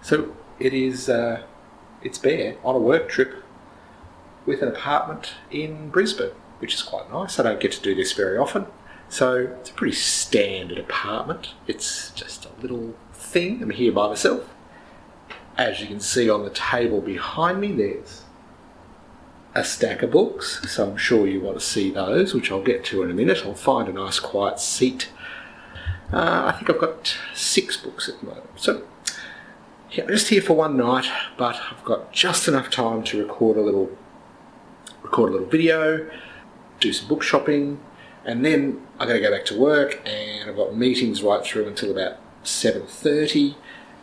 So it is, it's Bear on a work trip with an apartment in Brisbane, which is quite nice. I don't get to do this very often. So it's a pretty standard apartment. It's just a little thing. I'm here by myself. As you can see on the table behind me, there's a stack of books. So I'm sure you want to see those, which I'll get to in a minute. I'll find a nice quiet seat. I think I've got 6 books at the moment. So yeah, I'm just here for one night, but I've got just enough time to record a little video, do some book shopping, and then I'm going to go back to work, and I've got meetings right through until about 7:30,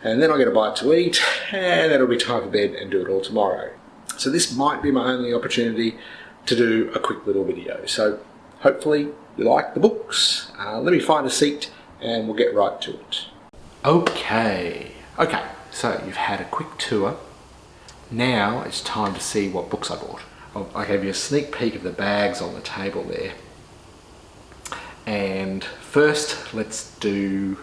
and then I'll get a bite to eat, and it'll be time for bed and do it all tomorrow. So this might be my only opportunity to do a quick little video. So hopefully you like the books. Let me find a seat and we'll get right to it. Okay, so you've had a quick tour. Now it's time to see what books I bought. I gave you a sneak peek of the bags on the table there. And first, let's do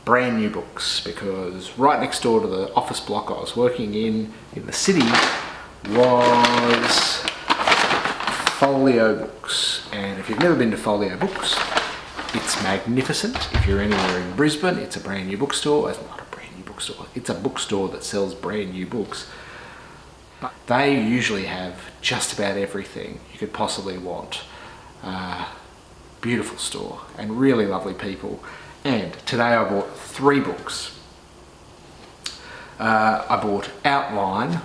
brand new books, because right next door to the office block I was working in the city was Folio Books. And if you've never been to Folio Books, it's magnificent. If you're anywhere in Brisbane, it's a brand new bookstore. It's not a brand new bookstore. It's a bookstore that sells brand new books. But they usually have just about everything you could possibly want. Beautiful store and really lovely people. And today I bought 3 books. I bought Outline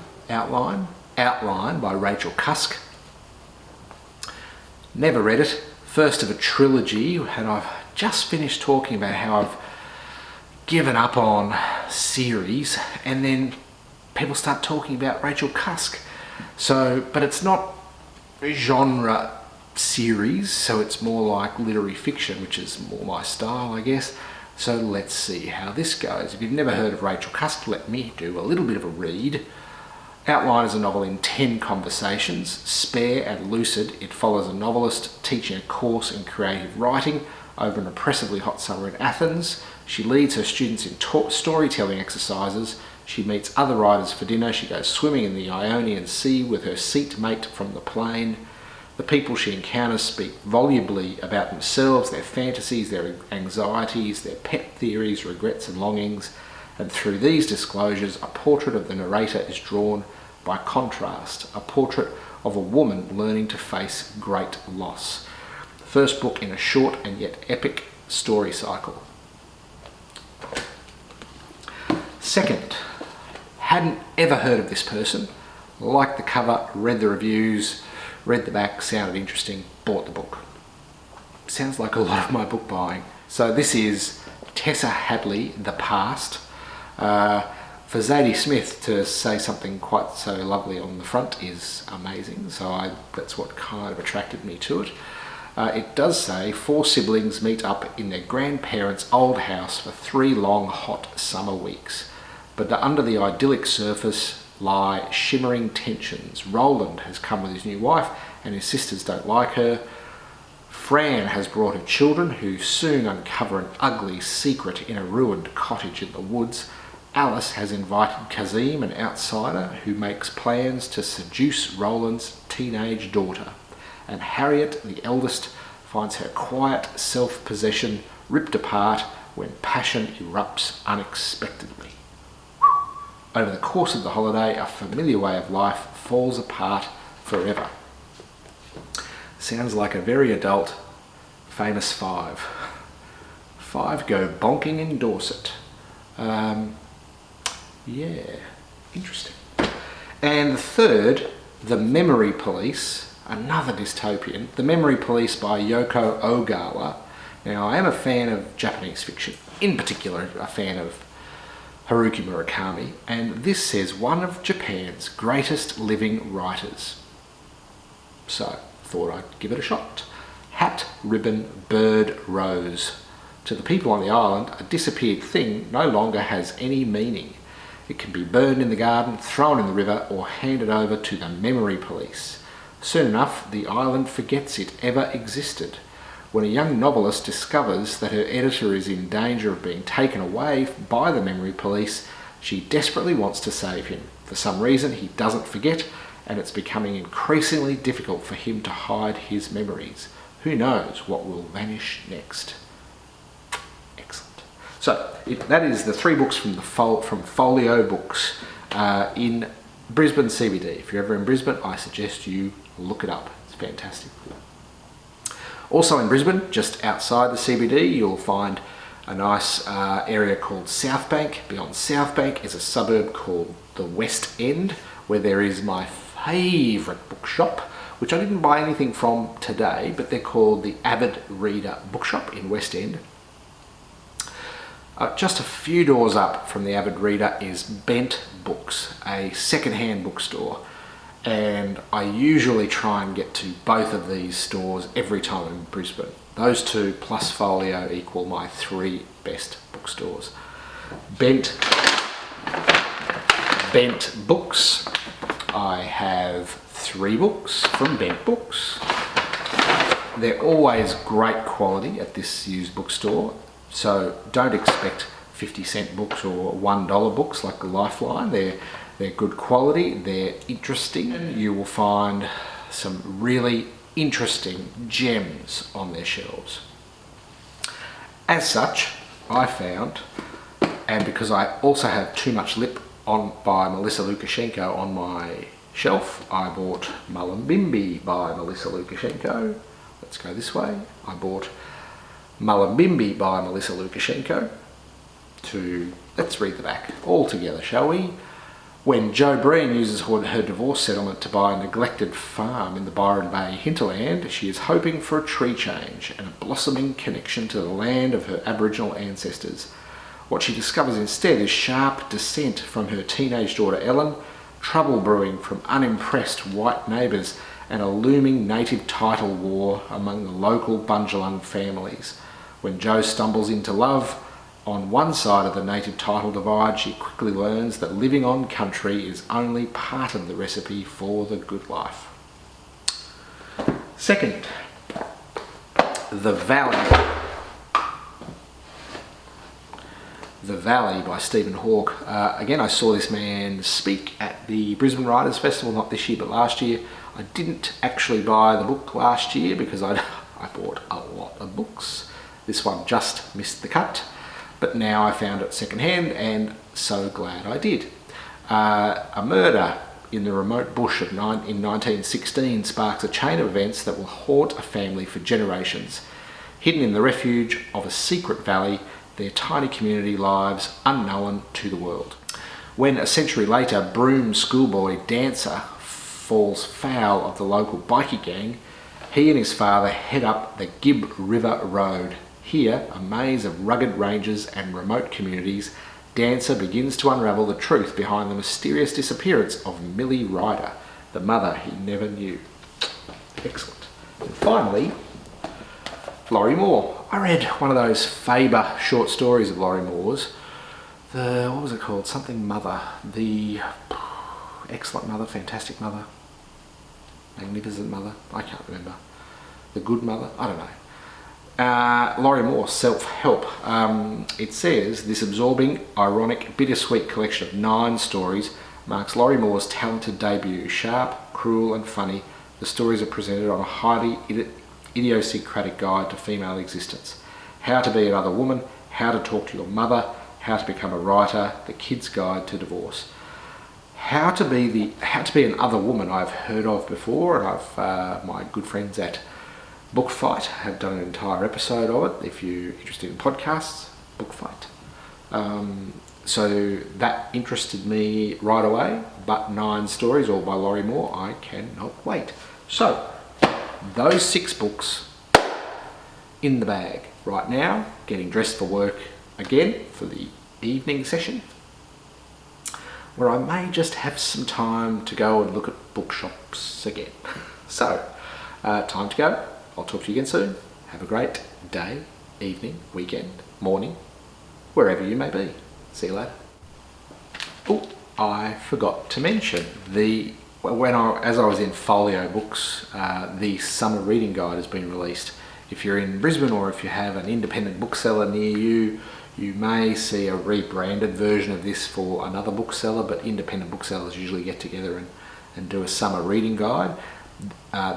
by Rachel Cusk. Never read it. First of a trilogy, and I've just finished talking about how I've given up on series, and then people start talking about Rachel Cusk. But it's not a genre series, so it's more like literary fiction, which is more my style, I guess. So let's see how this goes. If you've never heard of Rachel Cusk, let me do a little bit of a read. Outline is a novel in 10 conversations. Spare and lucid, it follows a novelist teaching a course in creative writing over an oppressively hot summer in Athens. She leads her students in storytelling exercises. She meets other writers for dinner. She goes swimming in the Ionian Sea with her seatmate from the plane. The people she encounters speak volubly about themselves, their fantasies, their anxieties, their pet theories, regrets and longings. And through these disclosures, a portrait of the narrator is drawn by contrast, a portrait of a woman learning to face great loss. The first book in a short and yet epic story cycle. Second, hadn't ever heard of this person, liked the cover, read the reviews, read the back, sounded interesting, bought the book. Sounds like a lot of my book buying. So this is Tessa Hadley, The Past. For Zadie Smith to say something quite so lovely on the front is amazing, so that's what kind of attracted me to it. It does say 4 siblings meet up in their grandparents' old house for 3 long hot summer weeks, but under the idyllic surface lie shimmering tensions. Roland has come with his new wife and his sisters don't like her. Fran has brought her children, who soon uncover an ugly secret in a ruined cottage in the woods. Alice has invited Kazim, an outsider, who makes plans to seduce Roland's teenage daughter. And Harriet, the eldest, finds her quiet self-possession ripped apart when passion erupts unexpectedly. Over the course of the holiday, a familiar way of life falls apart forever. Sounds like a very adult Famous 5. 5 go bonking in Dorset. Yeah, interesting. And the third, The Memory Police, another dystopian. The Memory Police by Yoko Ogawa. Now, I am a fan of Japanese fiction, in particular a fan of Haruki Murakami, and this says one of Japan's greatest living writers. So, thought I'd give it a shot. Hat, ribbon, bird, rose. To the people on the island, a disappeared thing no longer has any meaning. It can be burned in the garden, thrown in the river, or handed over to the memory police. Soon enough, the island forgets it ever existed. When a young novelist discovers that her editor is in danger of being taken away by the memory police, She desperately wants to save him. For some reason, he doesn't forget, and it's becoming increasingly difficult for him to hide his memories. Who knows what will vanish next? Excellent. So that is the 3 books from Folio Books in Brisbane CBD. If you're ever in Brisbane, I suggest you look it up. It's fantastic. Also in Brisbane, just outside the CBD, you'll find a nice area called South Bank. Beyond South Bank is a suburb called the West End, where there is my favourite bookshop, which I didn't buy anything from today, but they're called the Avid Reader Bookshop in West End. Just a few doors up from the Avid Reader is Bent Books, a second-hand bookstore. And I usually try and get to both of these stores every time I'm in Brisbane. Those 2 plus Folio equal my 3 best bookstores. Bent Books. I have 3 books from Bent Books. They're always great quality at this used bookstore, so don't expect 50-cent books or $1 books like the Lifeline. They're good quality, they're interesting. You will find some really interesting gems on their shelves. As such, I found, and because I also have Too Much Lip by Melissa Lukaschenko on my shelf, I bought Mullumbimby by Melissa Lukaschenko. Let's go this way. I bought Mullumbimby by Melissa Lukaschenko. Let's read the back all together, shall we? When Jo Breen uses her divorce settlement to buy a neglected farm in the Byron Bay hinterland, she is hoping for a tree change and a blossoming connection to the land of her Aboriginal ancestors. What she discovers instead is sharp dissent from her teenage daughter Ellen, trouble brewing from unimpressed white neighbours, and a looming native title war among the local Bundjalung families. When Jo stumbles into love, on one side of the native title divide, she quickly learns that living on country is only part of the recipe for the good life. Second, The Valley. The Valley by Stephen Hawke. Again, I saw this man speak at the Brisbane Writers Festival, not this year but last year. I didn't actually buy the book last year because I bought a lot of books. This one just missed the cut. But now I found it secondhand, and so glad I did. A murder in the remote bush in 1916 sparks a chain of events that will haunt a family for generations. Hidden in the refuge of a secret valley, their tiny community lives unknown to the world. When a century later, Broome schoolboy Dancer falls foul of the local bikie gang, he and his father head up the Gibb River Road. Here, a maze of rugged ranges and remote communities, Dancer begins to unravel the truth behind the mysterious disappearance of Millie Ryder, the mother he never knew. Excellent. And finally, Lorrie Moore. I read one of those Faber short stories of Lorrie Moore's. What was it called? Something Mother. The Excellent Mother, Fantastic Mother, Magnificent Mother. I can't remember. The Good Mother. I don't know. Lorrie Moore, Self-Help. It says, this absorbing, ironic, bittersweet collection of 9 stories marks Lorrie Moore's talented debut. Sharp, cruel and funny, the stories are presented on a highly idiosyncratic guide to female existence. How to be another woman, how to talk to your mother, how to become a writer, the kid's guide to divorce. How to be an other woman I've heard of before, and my good friends at Book Fight have done an entire episode of it. If you're interested in podcasts, Book Fight. So that interested me right away, but 9 stories all by Lorrie Moore, I cannot wait. So those 6 books in the bag right now, getting dressed for work again for the evening session, where I may just have some time to go and look at bookshops again. So, time to go. I'll talk to you again soon. Have a great day, evening, weekend, morning, wherever you may be. See you later. Oh, I forgot to mention, as I was in Folio Books, the summer reading guide has been released. If you're in Brisbane or if you have an independent bookseller near you, You may see a rebranded version of this for another bookseller, but independent booksellers usually get together and do a summer reading guide.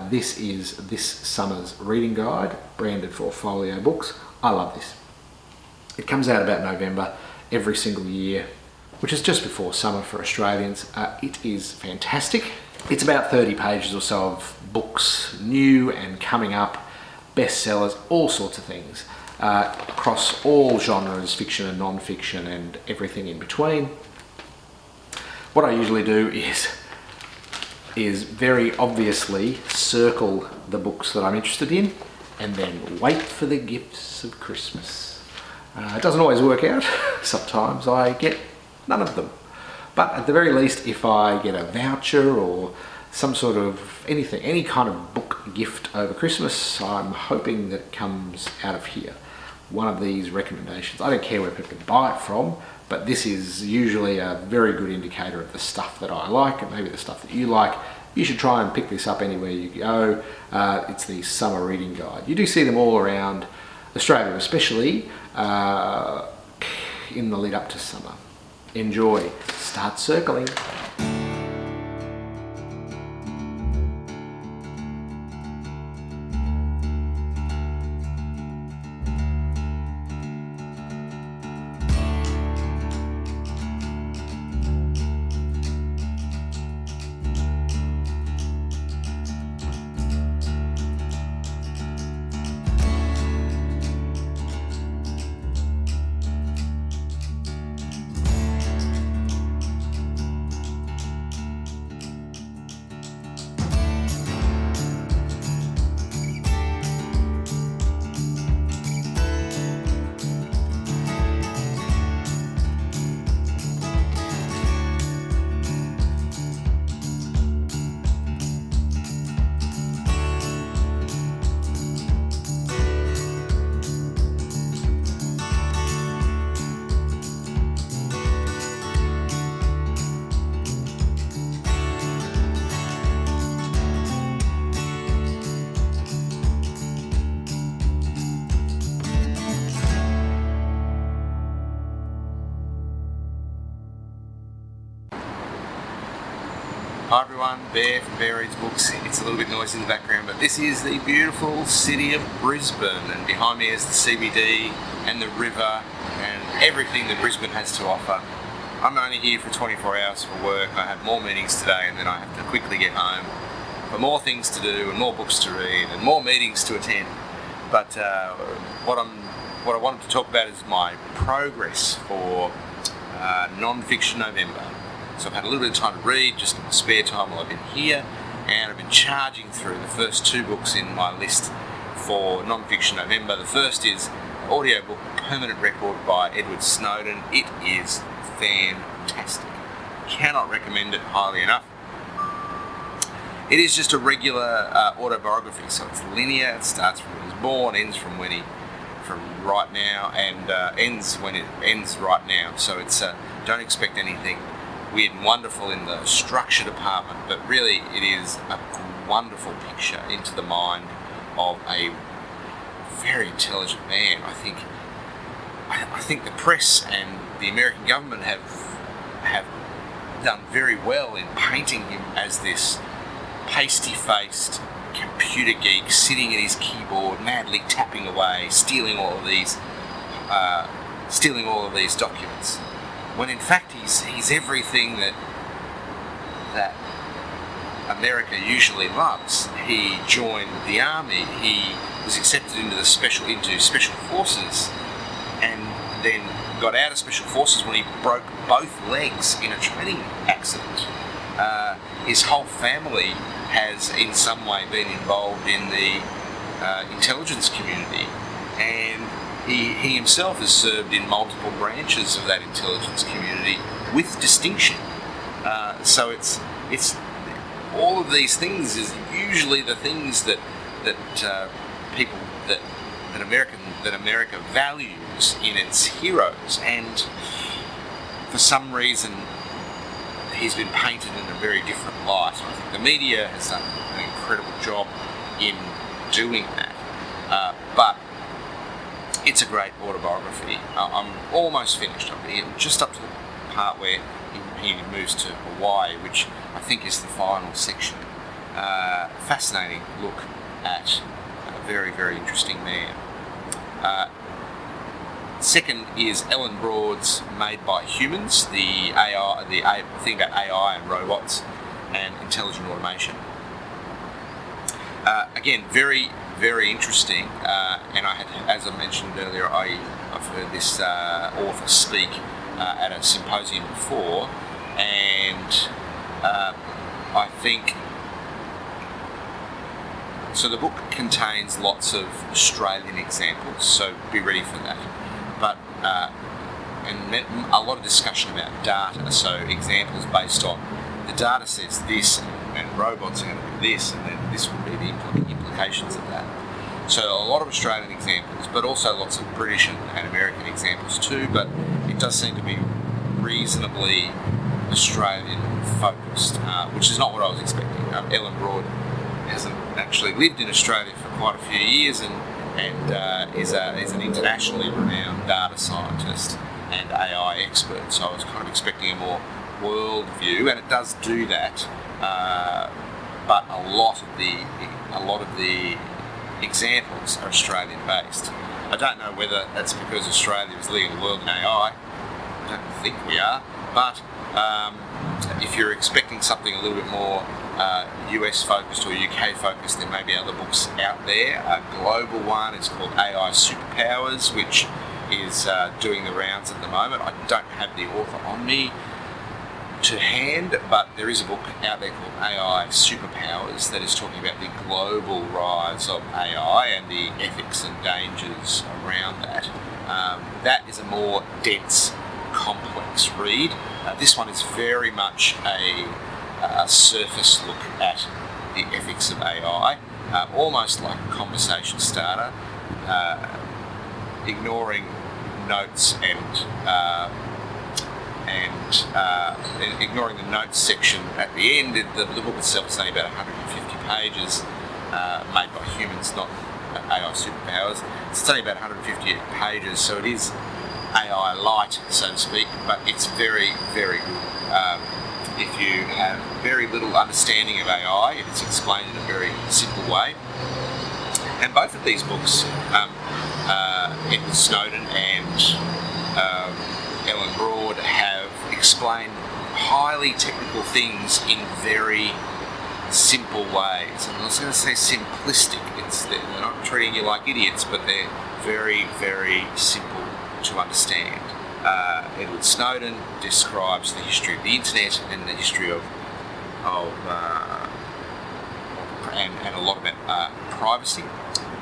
This is this summer's reading guide, branded for Folio Books. I love this. It comes out about November every single year, which is just before summer for Australians. It is fantastic. It's about 30 pages or so of books, new and coming up, bestsellers, all sorts of things, across all genres, fiction and non-fiction and everything in between. What I usually do is very obviously circle the books that I'm interested in and then wait for the gifts of Christmas. It doesn't always work out. Sometimes I get none of them. But at the very least, if I get a voucher or some sort of anything, any kind of book gift over Christmas, I'm hoping that it comes out of here. One of these recommendations. I don't care where people buy it from, but this is usually a very good indicator of the stuff that I like and maybe the stuff that you like. You should try and pick this up anywhere you go. It's the summer reading guide. You do see them all around Australia, especially in the lead up to summer. Enjoy. Start circling. Hi everyone, Bear from Bear Reads Books. It's a little bit noisy in the background, but this is the beautiful city of Brisbane, and behind me is the CBD and the river and everything that Brisbane has to offer. I'm only here for 24 hours for work. I have more meetings today and then I have to quickly get home. But more things to do and more books to read and more meetings to attend. But what I wanted to talk about is my progress for non-fiction November. So I've had a little bit of time to read just in my spare time while I've been here, and I've been charging through the first two books in my list for non-fiction November. The first is Audiobook, Permanent Record by Edward Snowden. It is fantastic. Cannot recommend it highly enough. It is just a regular autobiography, so it's linear. It starts from when he was born, ends from right now, and ends when it ends right now. So it's don't expect anything weird and wonderful in the structure department, but really it is a wonderful picture into the mind of a very intelligent man. I think the press and the American government have done very well in painting him as this pasty-faced computer geek sitting at his keyboard, madly tapping away, stealing all of these documents. When in fact he's everything that America usually loves. He joined the army. He was accepted into special forces, and then got out of special forces when he broke both legs in a training accident. His whole family has in some way been involved in the intelligence community, and he himself has served in multiple branches of that intelligence community with distinction. So it's all of these things is usually the things that America values in its heroes, and for some reason he's been painted in a very different light. I think the media has done an incredible job in doing that, but it's a great autobiography. I'm almost finished. I'm just up to the part where he moves to Hawaii, which I think is the final section. Fascinating look at a very, very interesting man. Second is Ellen Broad's Made by Humans, the thing about AI and robots and intelligent automation. Again, very, very interesting. And I had, as I mentioned earlier, I've heard this author speak at a symposium before, and I think so. The book contains lots of Australian examples, so be ready for that. But and a lot of discussion about data, so examples based on the data says this, and robots are going to do this, and then this would be the implications of that. So a lot of Australian examples, but also lots of British and American examples too, but it does seem to be reasonably Australian focused, which is not what I was expecting. Ellen Broad hasn't actually lived in Australia for quite a few years and is an internationally renowned data scientist and AI expert, so I was kind of expecting a more world view, and it does do that, but a lot of the examples are Australian based. I don't know whether that's because Australia is leading the world in AI. I don't think we are, but if you're expecting something a little bit more US focused or UK focused, there may be other books out there. A global one is called AI Superpowers, which is doing the rounds at the moment. I don't have the author on me to hand, but there is a book out there called AI Superpowers that is talking about the global rise of AI and the ethics and dangers around that. That is a more dense, complex read. This one is very much a surface look at the ethics of AI, almost like a conversation starter, ignoring notes and ignoring the notes section at the end. The book itself is only about 150 pages, made by humans, not AI Superpowers. It's only about 150 pages, so it is AI light, so to speak, but it's very, very good. If you have very little understanding of AI, it is explained in a very simple way. And both of these books, Edward Snowden and Ellen Broad, have explained highly technical things in very simple ways. And I was going to say simplistic. They're not treating you like idiots, but they're very, very simple to understand. Edward Snowden describes the history of the internet and the history of and a lot about privacy.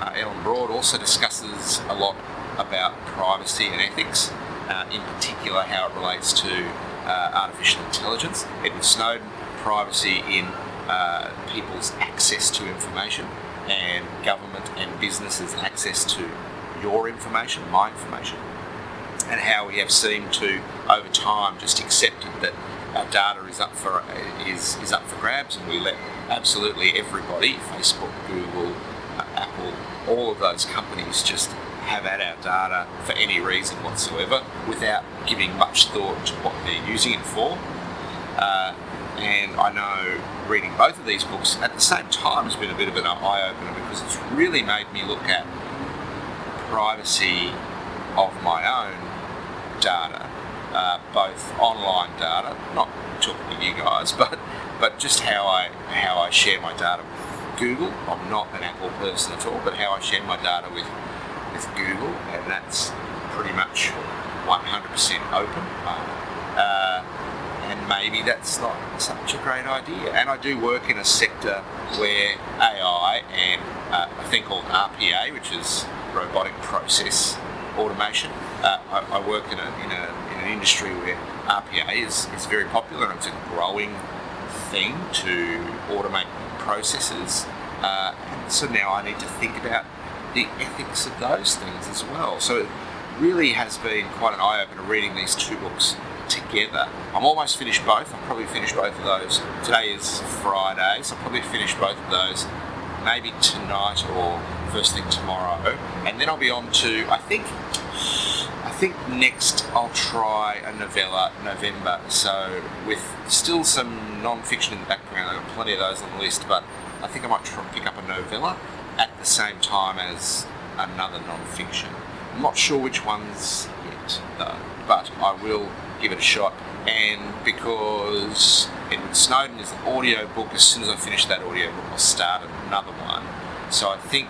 Ellen Broad also discusses a lot about privacy and ethics, in particular how it relates to artificial intelligence. Edward Snowden, privacy in people's access to information, and government and businesses' access to your information, my information, and how we have seemed to, over time, just accepted that our data is up for grabs, and we let absolutely everybody, Facebook, Google, Apple, all of those companies just have at our data for any reason whatsoever without giving much thought to what they're using it for. And I know reading both of these books at the same time has been a bit of an eye-opener, because it's really made me look at privacy of my own data, both online data, not talking to you guys, but just how I share my data with Google. I'm not an Apple person at all, but how I share my data with Google, and that's pretty much 100% open. And maybe that's not such a great idea. And I do work in a sector where AI and a thing called RPA, which is robotic process automation. I work in an industry where RPA is very popular, and it's a growing thing to automate processes. So now I need to think about the ethics of those things as well. So it really has been quite an eye-opener reading these two books together. I'm almost finished both. I'll probably finish both of those. Today is Friday, so I'll probably finish both of those maybe tonight or first thing tomorrow, and then I'll be on to, I think next I'll try a novella, November, so with still some non-fiction in the background. I've got plenty of those on the list, but I think I might try and pick up a novella at the same time as another non-fiction. I'm not sure which ones yet though, but I will give it a shot. And because Edward Snowden is an audiobook, as soon as I finish that audiobook I'll start another one. So I think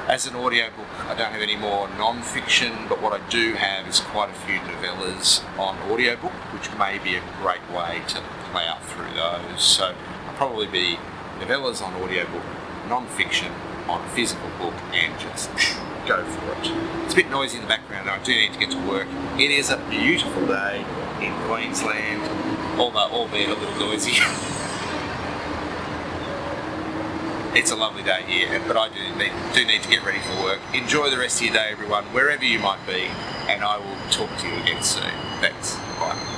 as an audiobook I don't have any more non-fiction, but what I do have is quite a few novellas on audiobook, which may be a great way to plough through those. So I'll probably be novellas on audiobook, non-fiction on physical book, and just go for it. It's a bit noisy in the background and I do need to get to work. It is a beautiful day in Queensland, albeit a little noisy. It's a lovely day here, but I do need to get ready for work. Enjoy the rest of your day, everyone, wherever you might be, and I will talk to you again soon. Thanks. Bye.